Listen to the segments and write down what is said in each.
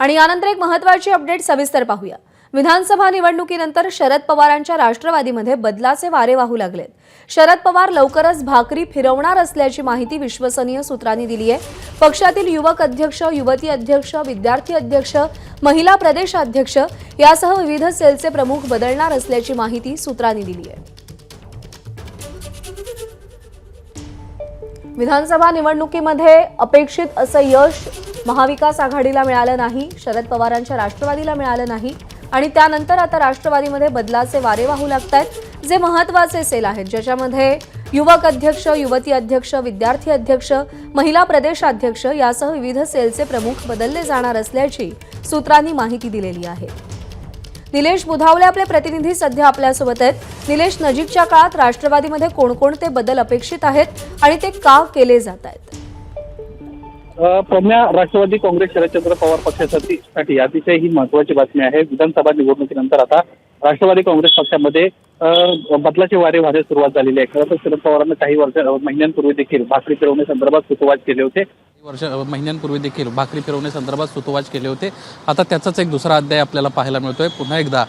आणि यानंतर एक महत्त्वाची अपडेट सविस्तर पाहूया। विधानसभा निवडणुकीनंतर शरद पवारांच्या राष्ट्रवादीमध्ये बदलाचे वारे वाहू लागलेत। शरद पवार लवकरच भाकरी फिरवणार असल्याची माहिती विश्वसनीय सूत्रांनी दिली आहे। पक्षातील युवक अध्यक्ष, युवती अध्यक्ष, विद्यार्थी अध्यक्ष, महिला प्रदेश अध्यक्ष यासह विविध सेलचे प्रमुख बदलणार असल्याची माहिती सूत्रांनी दिली आहे। विधानसभा निवडणुकीमध्ये अपेक्षित असं यश महाविकास आघाडीला मिळालं नाही, शरद पवारांच्या राष्ट्रवादीला मिळालं नाही आणि त्यानंतर आता राष्ट्रवादीमध्ये बदलाचे वारे वाहू लागतायत। जे महत्त्वाचे सेल आहेत ज्याच्यामध्ये युवक अध्यक्ष, युवती अध्यक्ष, विद्यार्थी अध्यक्ष, महिला प्रदेश अध्यक्ष यासह विविध सेलचे प्रमुख बदलले जाणार असल्याची सूत्रांनी माहिती दिलेली आहे। निलेश बुधावले आपले प्रतिनिधी सध्या आपल्यासोबत आहेत। निलेश, नजीकच्या काळात राष्ट्रवादीमध्ये कोणकोणते बदल अपेक्षित आहेत आणि ते का केले जात आहेत? प्रम्या, राष्ट्रवादी काँग्रेस शरदचंद्र पवार पक्षासाठी अतिशय ही महत्वाची बातमी आहे। विधानसभा निवडणुकीनंतर आता राष्ट्रवादी काँग्रेस पक्षामध्ये बदलाचे वारे वाहण्यास सुरुवात झालेली आहे। खरं तर शरद पवारांना काही महिन्यांपूर्वी देखील भाकरी फिरवण्यासंदर्भात सूतोवाच केले होते। महिन्यांपूर्वी देखील भाकरी फिरवण्यासंदर्भात सूतोवाच केले होते। आता त्याचाच एक दुसरा अध्याय आपल्याला पाहायला मिळतोय। पुन्हा एकदा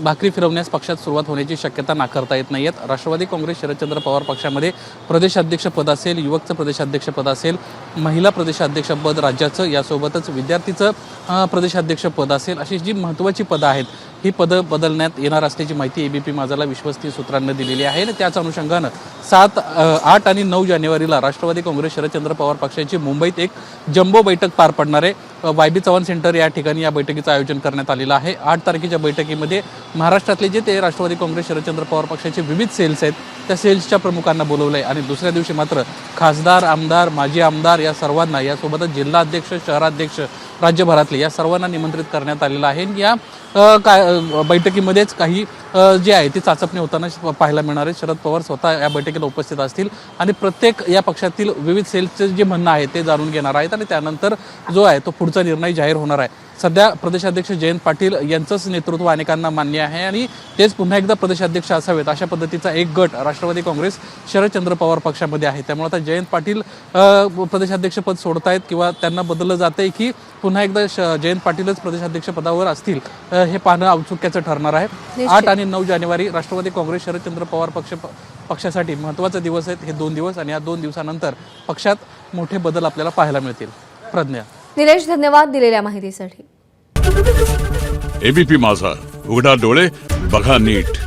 भाकरी फिरवण्यास पक्षात सुरुवात होण्याची शक्यता नाकारता येत नाहीयेत। राष्ट्रवादी काँग्रेस शरदचंद्र पवार पक्षामध्ये प्रदेशाध्यक्षपद असेल, युवकचं प्रदेशाध्यक्षपद असेल, महिला प्रदेशाध्यक्षपद राज्याचं, यासोबतच विद्यार्थीचं प्रदेशाध्यक्षपद असेल, अशी जी महत्त्वाची पदं आहेत ही पदं बदलण्यात येणार असल्याची माहिती एबीपी माझाला विश्वसनीय सूत्रांनी दिलेली आहे। आणि त्याच अनुषंगानं 7, 8 आणि 9 जानेवारीला राष्ट्रवादी काँग्रेस शरदचंद्र पवार पक्षाची मुंबईत एक जम्बो बैठक पार पडणार आहे। वायबी चव्हाण सेंटर या ठिकाणी या बैठकीचं आयोजन करण्यात आलेलं आहे। 8 तारखेच्या बैठकीमध्ये महाराष्ट्रातले जे ते राष्ट्रवादी काँग्रेस शरदचंद्र पवार पक्षाचे विविध सेल्स आहेत त्या सेल्सच्या प्रमुखांना बोलवलंय आणि दुसऱ्या दिवशी मात्र खासदार, आमदार, माजी आमदार या सर्वांना, यासोबतच जिल्हाध्यक्ष, शहराध्यक्ष राज्यभरातले या सर्वांना निमंत्रित करण्यात आलेलं आहे। या बैठकीमध्येच काही जे आहे ती चाचपणी होताना पाहायला मिळणार आहे। शरद पवार स्वतः या बैठकीला उपस्थित असतील आणि प्रत्येक या पक्षातील विविध सेल्सचे जे म्हणणं आहे ते जाणून घेणार आहेत आणि त्यानंतर जो आहे तो पुढचा निर्णय जाहीर होणार आहे। सध्या प्रदेशाध्यक्ष जयंत पाटील यांचंच नेतृत्व अनेकांना मान्य आहे आणि तेच पुन्हा एकदा प्रदेशाध्यक्ष असावेत अशा पद्धतीचा एक गट राष्ट्रवादी काँग्रेस शरदचंद्र पवार पक्षामध्ये आहे। त्यामुळे आता जयंत पाटील प्रदेशाध्यक्षपद सोडतायत किंवा त्यांना बदललं जातंय की पुन्हा एकदा जयंत पाटीलच प्रदेशाध्यक्ष पदावर असतील हे पाहणं औत्सुक्याचं ठरणार आहे। 8 आणि 9 जानेवारी राष्ट्रवादी काँग्रेस शरदचंद्र पवार पक्षासाठी महत्त्वाचे दिवस आहेत हे 2 दिवस आणि या 2 दिवसानंतर पक्षात मोठे बदल आपल्याला पाहायला मिळतील। प्रज्ञा, निलेश, धन्यवाद दिलेल्या माहितीसाठी। एबीपी माझा, उघडा डोळे बघा नीट।